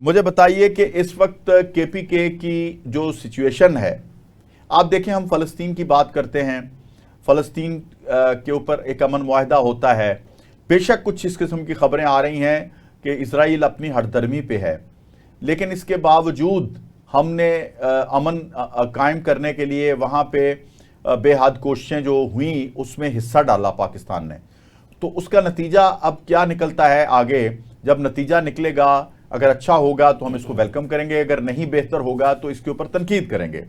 مجھے بتائیے کہ اس وقت کے پی کے کی جو سچویشن ہے، آپ دیکھیں ہم فلسطین کی بات کرتے ہیں، فلسطین کے اوپر ایک امن معاہدہ ہوتا ہے، بے شک کچھ اس قسم کی خبریں آ رہی ہیں کہ اسرائیل اپنی ہٹ درمی پہ ہے، لیکن اس کے باوجود ہم نے امن قائم کرنے کے لیے وہاں پہ بے حد کوششیں جو ہوئیں اس میں حصہ ڈالا پاکستان نے۔ تو اس کا نتیجہ اب کیا نکلتا ہے آگے؟ جب نتیجہ نکلے گا، اگر اچھا ہوگا تو ہم اس کو ویلکم کریں گے، اگر نہیں بہتر ہوگا تو اس کے اوپر تنقید کریں گے۔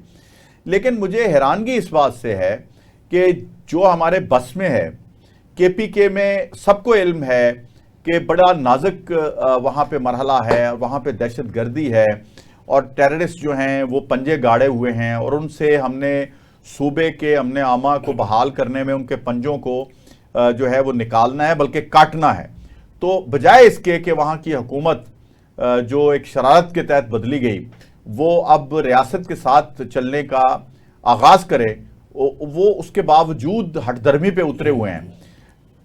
لیکن مجھے حیرانگی اس بات سے ہے کہ جو ہمارے بس میں ہے، کے پی کے میں سب کو علم ہے کہ بڑا نازک وہاں پہ مرحلہ ہے، وہاں پہ دہشت گردی ہے اور ٹیررسٹ جو ہیں وہ پنجے گاڑے ہوئے ہیں، اور ان سے ہم نے صوبے کے امن عامہ کو بحال کرنے میں ان کے پنجوں کو جو ہے وہ نکالنا ہے، بلکہ کاٹنا ہے۔ تو بجائے اس کے کہ وہاں کی حکومت جو ایک شرارت کے تحت بدلی گئی، وہ اب ریاست کے ساتھ چلنے کا آغاز کرے، وہ اس کے باوجود ہٹ درمی پہ اترے ہوئے ہیں۔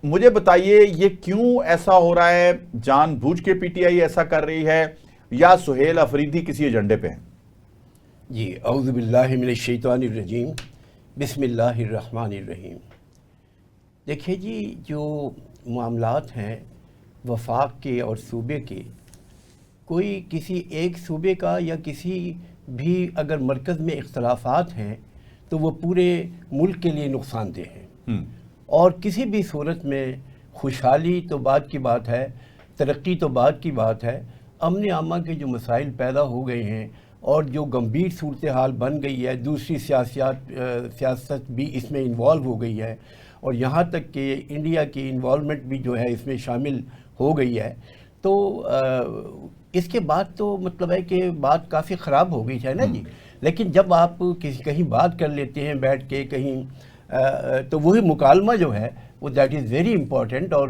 مجھے بتائیے یہ کیوں ایسا ہو رہا ہے؟ جان بوجھ کے پی ٹی آئی ایسا کر رہی ہے یا سہیل افریدی کسی ایجنڈے پہ ہیں؟ جی، اعوذ باللہ من الشیطان الرجیم، بسم اللہ الرحمن الرحیم۔ دیکھیے جی، جو معاملات ہیں وفاق کے اور صوبے کے، کوئی کسی ایک صوبے کا یا کسی بھی اگر مرکز میں اختلافات ہیں تو وہ پورے ملک کے لیے نقصان دہ ہیں، اور کسی بھی صورت میں خوشحالی تو بعد کی بات ہے، ترقی تو بعد کی بات ہے، امن عامہ کے جو مسائل پیدا ہو گئے ہیں اور جو گمبھیر صورتحال بن گئی ہے، دوسری سیاست بھی اس میں انوالو ہو گئی ہے، اور یہاں تک کہ انڈیا کی انوالومنٹ بھی جو ہے اس میں شامل ہو گئی ہے، تو اس کے بعد تو مطلب ہے کہ بات کافی خراب ہو گئی ہے نا جی۔ لیکن جب آپ کہیں بات کر لیتے ہیں بیٹھ کے کہیں، تو وہی مکالمہ جو ہے وہ دیٹ از ویری امپورٹنٹ، اور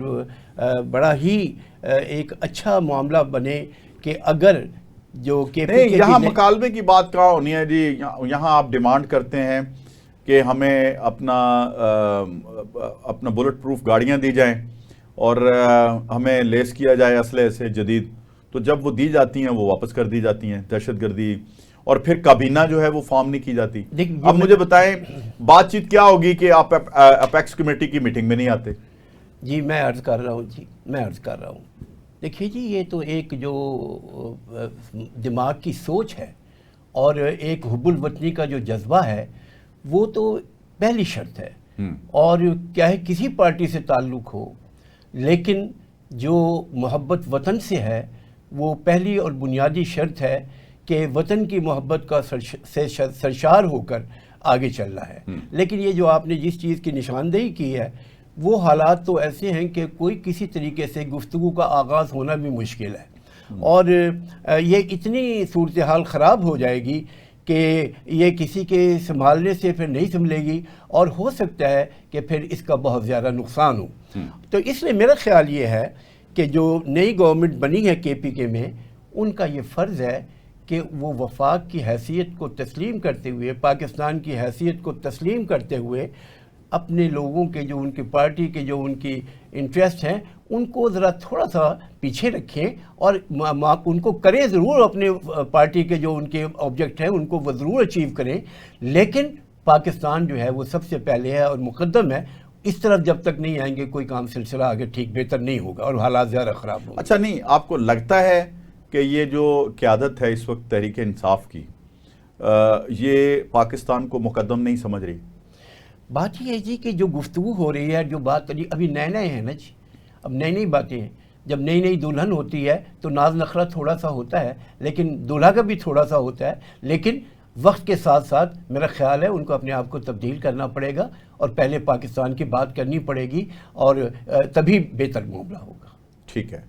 بڑا ہی ایک اچھا معاملہ بنے کہ اگر جو کہ یہاں مکالمے کی بات کہاں ہونی ہے جی؟ یہاں آپ ڈیمانڈ کرتے ہیں کہ ہمیں اپنا بلٹ پروف گاڑیاں دی جائیں اور ہمیں لیس کیا جائے اسلحے سے جدید، تو جب وہ دی جاتی ہیں وہ واپس کر دی جاتی ہیں، دہشت گردی، اور پھر کابینہ جو ہے وہ فارم نہیں کی جاتی۔ اب مجھے بتائیں بات چیت کیا ہوگی کہ آپ اپیکس کمیٹی کی میٹنگ میں نہیں آتے؟ جی میں عرض کر رہا ہوں دیکھیے جی، یہ تو ایک جو دماغ کی سوچ ہے اور ایک حب الوطنی کا جو جذبہ ہے، وہ تو پہلی شرط ہے، اور کیا ہے کسی پارٹی سے تعلق ہو، لیکن جو محبت وطن سے ہے وہ پہلی اور بنیادی شرط ہے کہ وطن کی محبت کا سرشار ہو کر آگے چلنا ہے۔ لیکن یہ جو آپ نے جس چیز کی نشاندہی کی ہے، وہ حالات تو ایسے ہیں کہ کوئی کسی طریقے سے گفتگو کا آغاز ہونا بھی مشکل ہے، اور یہ اتنی صورتحال خراب ہو جائے گی کہ یہ کسی کے سنبھالنے سے پھر نہیں سنبھلے گی، اور ہو سکتا ہے کہ پھر اس کا بہت زیادہ نقصان ہو۔ تو اس لیے میرا خیال یہ ہے کہ جو نئی گورنمنٹ بنی ہے کے پی کے میں، ان کا یہ فرض ہے کہ وہ وفاق کی حیثیت کو تسلیم کرتے ہوئے، پاکستان کی حیثیت کو تسلیم کرتے ہوئے، اپنے لوگوں کے جو ان کی پارٹی کے جو ان کی انٹرسٹ ہیں ان کو ذرا تھوڑا سا پیچھے رکھیں، اور ان کو کریں ضرور، اپنے پارٹی کے جو ان کے آبجیکٹ ہیں ان کو وہ ضرور اچیو کریں، لیکن پاکستان جو ہے وہ سب سے پہلے ہے اور مقدم ہے۔ اس طرف جب تک نہیں آئیں گے کوئی کام سلسلہ آگے ٹھیک بہتر نہیں ہوگا اور حالات زیادہ خراب ہوں گے۔ اچھا، نہیں آپ کو لگتا ہے کہ یہ جو قیادت ہے اس وقت تحریک انصاف کی، یہ پاکستان کو مقدم نہیں سمجھ رہی؟ بات یہ ہے جی کہ جو گفتگو ہو رہی ہے، جو بات ابھی نئے ہیں نا جی، اب نئی باتیں ہیں۔ جب نئی دلہن ہوتی ہے تو ناز نخرہ تھوڑا سا ہوتا ہے، لیکن دولہا کا بھی تھوڑا سا ہوتا ہے، لیکن وقت کے ساتھ ساتھ میرا خیال ہے ان کو اپنے آپ کو تبدیل کرنا پڑے گا، اور پہلے پاکستان کی بات کرنی پڑے گی، اور تبھی بہتر معاملہ ہوگا۔ ٹھیک ہے۔